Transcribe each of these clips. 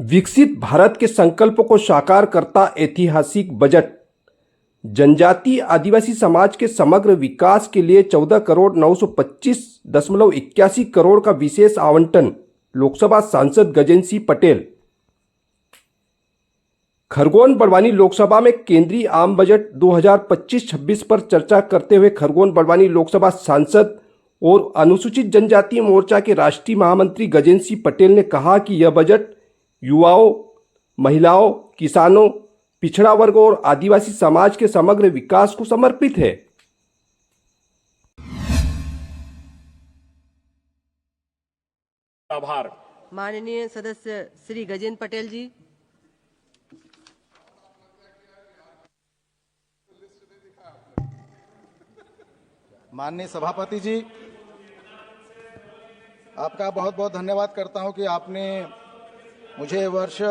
विकसित भारत के संकल्प को साकार करता ऐतिहासिक बजट जनजातीय आदिवासी समाज के समग्र विकास के लिए 14,925.81 करोड़ का विशेष आवंटन। लोकसभा सांसद गजेंद्र सिंह पटेल। खरगोन बड़वानी लोकसभा में केंद्रीय आम बजट 2025-26 पर चर्चा करते हुए खरगोन बड़वानी लोकसभा सांसद और अनुसूचित जनजातीय मोर्चा के राष्ट्रीय महामंत्री गजेंद्र सिंह पटेल ने कहा कि यह बजट युवाओं, महिलाओं, किसानों, पिछड़ा वर्ग और आदिवासी समाज के समग्र विकास को समर्पित है। आभार। माननीय सदस्य श्री गजेंद्र पटेल जी। माननीय सभापति जी, आपका बहुत बहुत धन्यवाद करता हूं कि आपने मुझे वर्ष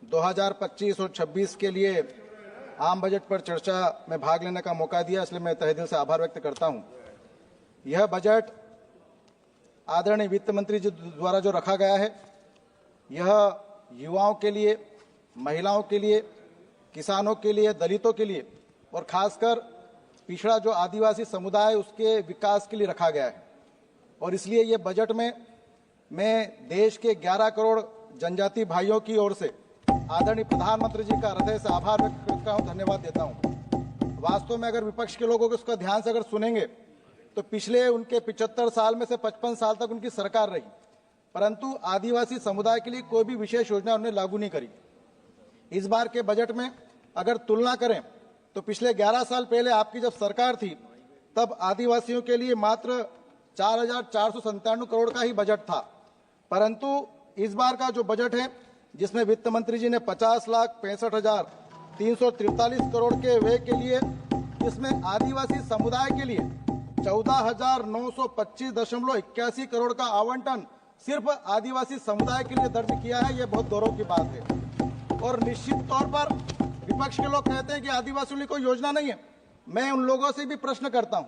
2025 और 26 के लिए आम बजट पर चर्चा में भाग लेने का मौका दिया, इसलिए मैं तहे दिल से आभार व्यक्त करता हूं। यह बजट आदरणीय वित्त मंत्री जी द्वारा जो रखा गया है, यह युवाओं के लिए, महिलाओं के लिए, किसानों के लिए, दलितों के लिए और खासकर पिछड़ा जो आदिवासी समुदाय उसके विकास के लिए रखा गया है। और इसलिए ये बजट में मैं देश के 11 करोड़ जनजाति भाइयों की ओर से आदरणीय प्रधानमंत्री जी का हृदय से आभार व्यक्त करता हूं, धन्यवाद देता हूं। वास्तव में अगर विपक्ष के लोगों को उसका ध्यान से अगर सुनेंगे तो पिछले उनके 75 साल में से 55 साल तक उनकी सरकार रही, परंतु आदिवासी समुदाय के लिए कोई भी विशेष योजना उन्होंने लागू नहीं करी। इस बार के बजट में अगर तुलना करें तो पिछले 11 साल पहले आपकी जब सरकार थी तब आदिवासियों के लिए मात्र 4,497 करोड़ का ही बजट था, परंतु इस बार का जो बजट है जिसमें वित्त मंत्री जी ने 50,65,343 करोड़ के व्यय के लिए, जिसमें आदिवासी समुदाय के लिए 14,925.81 करोड़ का आवंटन सिर्फ आदिवासी समुदाय के लिए दर्ज किया है, ये बहुत गौरव की बात है। और निश्चित तौर पर विपक्ष के लोग कहते हैं कि आदिवासियों के लिए कोई योजना नहीं है। मैं उन लोगों से भी प्रश्न करता हूं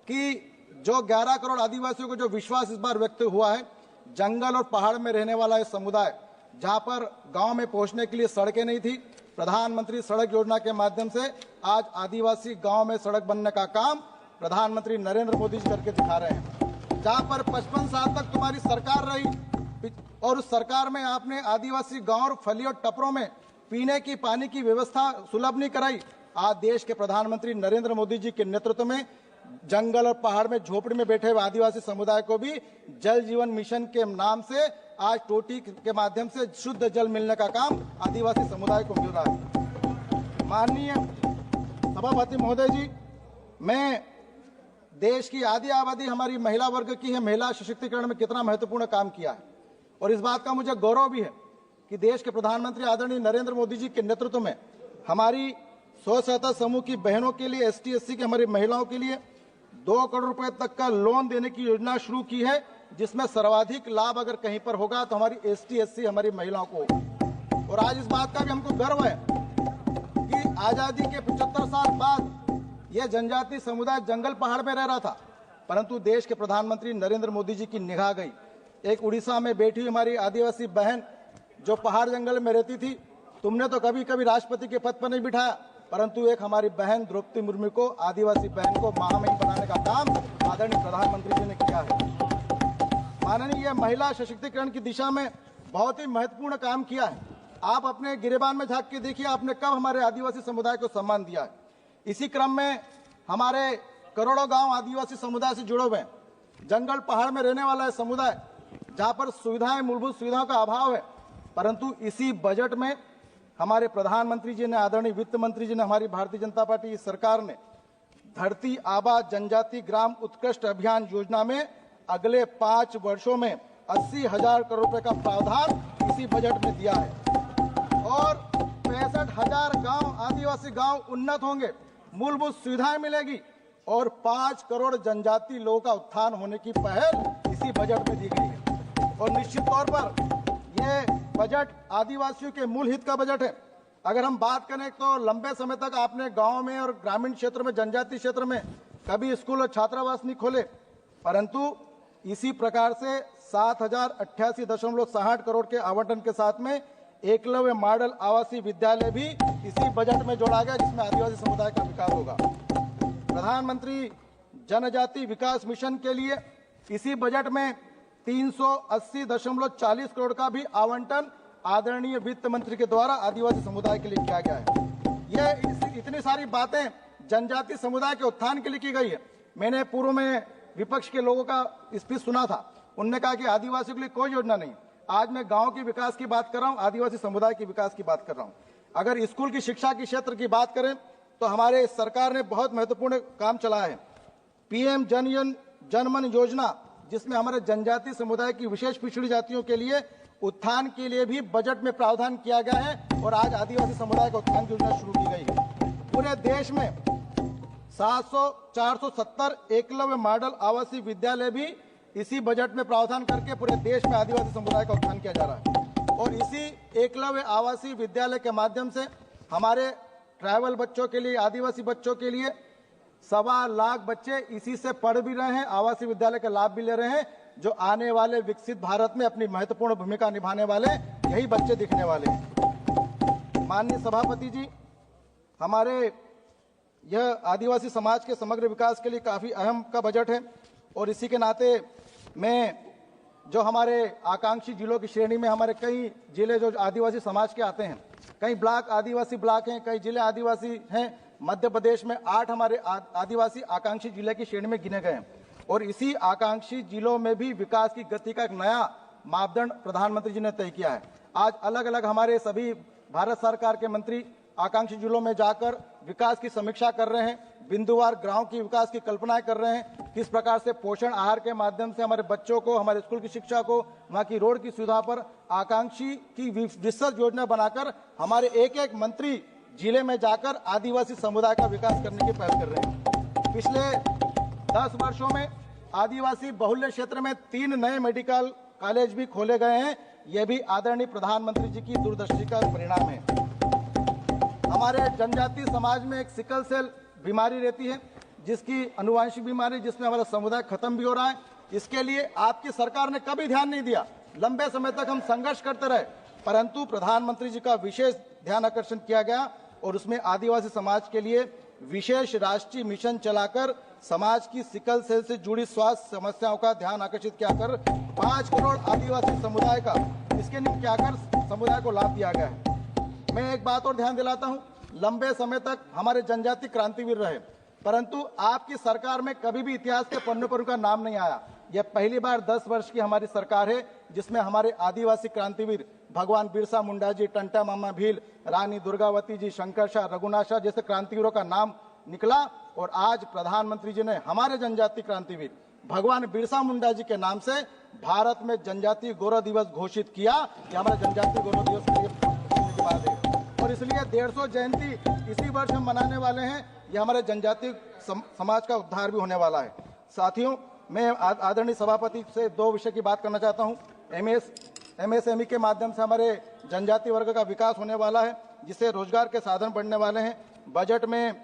कि जो 11 करोड़ आदिवासियों को जो विश्वास इस बार व्यक्त हुआ है, जंगल और पहाड़ में रहने वाला ये समुदाय जहां पर गांव में पहुंचने के लिए सड़कें नहीं थी, प्रधानमंत्री सड़क योजना के माध्यम से आज आदिवासी गांव में सड़क बनने का काम प्रधानमंत्री नरेंद्र मोदी जी करके दिखा रहे हैं। जहां पर 55 साल तक तुम्हारी सरकार रही और उस सरकार में आपने आदिवासी गांव और फली और टपरों में पीने की पानी की व्यवस्था सुलभ नहीं कराई, आज देश के प्रधानमंत्री नरेंद्र मोदी जी के नेतृत्व में जंगल और पहाड़ में झोपड़ी में बैठे हुए आदिवासी समुदाय को भी जल जीवन मिशन के नाम से आज टोटी के माध्यम से शुद्ध जल मिलने का काम आदिवासी समुदाय को मिल रहा है। माननीय सभापति महोदय जी, मैं देश की आधी आबादी हमारी महिला वर्ग की है, महिला सशक्तिकरण में कितना महत्वपूर्ण काम किया है और इस बात का मुझे गौरव भी है कि देश के प्रधानमंत्री आदरणीय नरेंद्र मोदी जी के नेतृत्व में हमारी स्व सहायता समूह की बहनों के लिए, ST SC की हमारी महिलाओं के लिए 2 करोड़ रुपए तक का लोन देने की योजना शुरू की है, जिसमें सर्वाधिक लाभ अगर कहीं पर होगा तो हमारी ST SC हमारी महिलाओं को होगा। और आज इस बात का भी हमको गर्व है कि आजादी के 75 साल बाद यह जनजातीय समुदाय जंगल पहाड़ में रह रहा था, परंतु देश के प्रधानमंत्री नरेंद्र मोदी जी की निगाह गई। एक उड़ीसा में बैठी हमारी आदिवासी बहन जो पहाड़ जंगल में रहती थी, तुमने तो कभी कभी राष्ट्रपति के पद पर नहीं बिठाया, परंतु एक हमारी बहन द्रौपदी मुर्मू को, आदिवासी बहन को महामहिम बनाने का काम आदरणीय प्रधानमंत्री जी ने किया है। माननीय यह महिला सशक्तिकरण की दिशा में बहुत ही महत्वपूर्ण काम किया है। आप अपने गिरेबान में झांक के देखिए, आपने कब हमारे आदिवासी समुदाय को सम्मान दिया है। इसी क्रम में हमारे करोड़ों गांव आदिवासी समुदाय से जुड़े हुए हैं, जंगल पहाड़ में रहने वाला है समुदाय जहां पर सुविधाएं, मूलभूत सुविधाओं का अभाव है, परंतु इसी बजट में हमारे प्रधानमंत्री जी ने, आदरणीय वित्त मंत्री जी ने, हमारी भारतीय जनता पार्टी सरकार ने धरती आबा जनजाति ग्राम उत्कृष्ट अभियान योजना में अगले 5 वर्षों में 80,000 करोड़ रुपए का प्रावधान इसी बजट में दिया है और 65,000 गांव, आदिवासी गांव उन्नत होंगे, मूलभूत सुविधाएं मिलेगी और 5 करोड़ जनजाति लोगों का उत्थान होने की पहल इसी बजट में दी गई है। और निश्चित तौर पर ये बजट आदिवासियों के मूल हित का बजट है। अगर हम बात करें तो लंबे समय तक आपने गांव में और ग्रामीण क्षेत्र में, जनजातीय क्षेत्र में कभी स्कूल और छात्रावास नहीं खोले, परंतु इसी प्रकार से 7,088.60 करोड़ के आवंटन के साथ में एकलव्य मॉडल आवासीय विद्यालय भी इसी बजट में जोड़ा गया, जिसमें आदिवासी समुदाय का विकास होगा। प्रधानमंत्री जनजाति विकास मिशन के लिए इसी बजट में 380.40 करोड़ का भी आवंटन आदरणीय वित्त मंत्री के द्वारा आदिवासी समुदाय के लिए किया गया है। ये इतनी सारी बातें जनजाति समुदाय के उत्थान के लिए की गई है। मैंने पूर्व में विपक्ष के लोगों का स्पीच सुना था, उन्होंने कहा कि आदिवासियों के लिए कोई योजना नहीं। आज मैं गांव के विकास की बात कर रहा हूं, आदिवासी समुदाय के विकास की बात कर रहा हूं। अगर स्कूल की शिक्षा के क्षेत्र की बात करें तो हमारे सरकार ने बहुत महत्वपूर्ण काम चलाया है। पीएम जनमन योजना, जिसमें हमारे जनजाति समुदाय की विशेष पिछड़ी जातियों के लिए उत्थान के लिए भी बजट में प्रावधान किया गया है और आज आदिवासी समुदाय का उत्थान की योजना शुरू की गई है। पूरे देश में 470 एकलव्य मॉडल आवासीय विद्यालय भी इसी बजट में प्रावधान करके पूरे देश में आदिवासी समुदाय का उत्थान किया जा रहा है। और इसी एकलव्य आवासीय विद्यालय के माध्यम से हमारे ट्राइबल बच्चों के लिए, आदिवासी बच्चों के लिए 1.25 लाख बच्चे इसी से पढ़ भी रहे हैं, आवासीय विद्यालय का लाभ भी ले रहे हैं, जो आने वाले विकसित भारत में अपनी महत्वपूर्ण भूमिका निभाने वाले यही बच्चे दिखने वाले हैं। माननीय सभापति जी, हमारे यह आदिवासी समाज के समग्र विकास के लिए काफी अहम का बजट है और इसी के नाते मैं जो हमारे आकांक्षी जिलों की श्रेणी में हमारे कई जिले जो आदिवासी समाज के आते हैं, कई ब्लॉक आदिवासी ब्लॉक हैं, कई जिले आदिवासी हैं। मध्य प्रदेश में 8 हमारे आदिवासी आकांक्षी जिले की श्रेणी में गिने गए हैं और इसी आकांक्षी जिलों में भी विकास की गति का एक नया मापदंड प्रधानमंत्री जी ने तय किया है। आज अलग अलग हमारे सभी भारत सरकार के मंत्री आकांक्षी जिलों में जाकर विकास की समीक्षा कर रहे हैं, बिंदुवार गांव की विकास की कल्पनाएं कर रहे हैं, किस प्रकार से पोषण आहार के माध्यम से हमारे बच्चों को, हमारे स्कूल की शिक्षा को, वहां की रोड की सुविधा पर आकांक्षी की विस्तृत योजना बनाकर हमारे एक एक मंत्री जिले में जाकर आदिवासी समुदाय का विकास करने की पहल कर रहे हैं। पिछले 10 वर्षों में आदिवासी बहुल्य क्षेत्र में 3 नए मेडिकल कॉलेज भी खोले गए हैं। यह भी आदरणीय प्रधानमंत्री जी की दूरदर्शी का परिणाम है। हमारे जनजातीय समाज में एक सिकल सेल बीमारी रहती है, जिसकी अनुवांशिक बीमारी, जिसमें हमारा समुदाय खत्म भी हो रहा है। इसके लिए आपकी सरकार ने कभी ध्यान नहीं दिया। लंबे समय तक हम संघर्ष करते रहे, परंतु प्रधानमंत्री जी का विशेष ध्यान आकर्षण किया गया और उसमें आदिवासी समाज के लिए विशेष राष्ट्रीय मिशन चलाकर समाज की सिकल सेल से जुड़ी स्वास्थ्य समस्याओं का ध्यान आकर्षित किया कर 5 करोड़ आदिवासी समुदाय का स्कैनिंग किया कर समुदाय को लाभ दिया गया है। मैं एक बात और ध्यान दिलाता हूं, लंबे समय तक हमारे जनजाति क्रांतिवीर रहे, परंतु आपकी सरकार में कभी भी इतिहास के पन्नों पर उनका नाम नहीं आया। यह पहली बार 10 वर्ष की हमारी सरकार है जिसमें हमारे आदिवासी क्रांतिवीर भगवान बिरसा मुंडा जी, टंटा मामा भील, रानी दुर्गावती जी, शंकर शाह, रघुनाथ शाह जैसे क्रांतिवीरों का नाम निकला और आज प्रधानमंत्री जी ने हमारे जनजाति क्रांतिवीर भगवान बिरसा मुंडा जी के नाम से भारत में जनजातीय गौरव दिवस घोषित किया। यह हमारे जनजातीय गौरव दिवस की बात है और इसलिए 150 जयंती इसी वर्ष हम मनाने वाले हैं। यह हमारे जनजातीय समाज का उद्धार भी होने वाला है। साथियों, मैं आदरणीय सभापति से 2 विषय की बात करना चाहता हूं। एमएसएमई के माध्यम से हमारे जनजातीय वर्ग का विकास होने वाला है, जिससे रोजगार के साधन बढ़ने वाले हैं। बजट में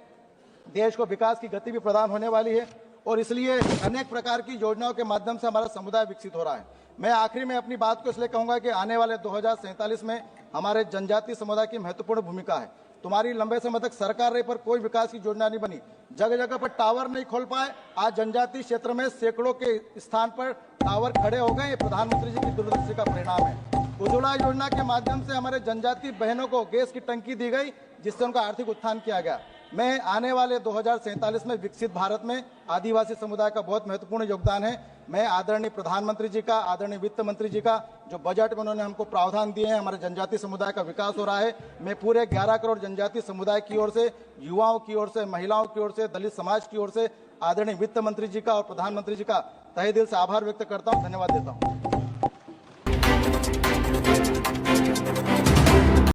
देश को विकास की गति भी प्रदान होने वाली है और इसलिए अनेक प्रकार की योजनाओं के माध्यम से हमारा समुदाय विकसित हो रहा है। मैं आखिरी में अपनी बात को इसलिए कहूंगा कि आने वाले 2047 में हमारे जनजातीय समुदाय की महत्वपूर्ण भूमिका है। तुम्हारी लंबे समय तक सरकार रही पर कोई विकास की योजना नहीं बनी, जगह जगह पर टावर नहीं खोल पाए। आज जनजातीय क्षेत्र में सैकड़ों के स्थान पर टावर खड़े हो गए। ये प्रधानमंत्री जी की दूरदर्शी का परिणाम है। उज्ज्वला योजना के माध्यम से हमारे जनजातीय बहनों को गैस की टंकी दी गई, जिससे उनका आर्थिक उत्थान किया गया। मैं आने वाले 2047 में विकसित भारत में आदिवासी समुदाय का बहुत महत्वपूर्ण योगदान है। मैं आदरणीय प्रधानमंत्री जी का, आदरणीय वित्त मंत्री जी का, जो बजट में उन्होंने हमको प्रावधान दिए हैं, हमारे जनजातीय समुदाय का विकास हो रहा है, मैं पूरे 11 करोड़ जनजातीय समुदाय की ओर से, युवाओं की ओर से, महिलाओं की ओर से, दलित समाज की ओर से आदरणीय वित्त मंत्री जी का और प्रधानमंत्री जी का तहे दिल से आभार व्यक्त करता हूँ। धन्यवाद देता हूँ।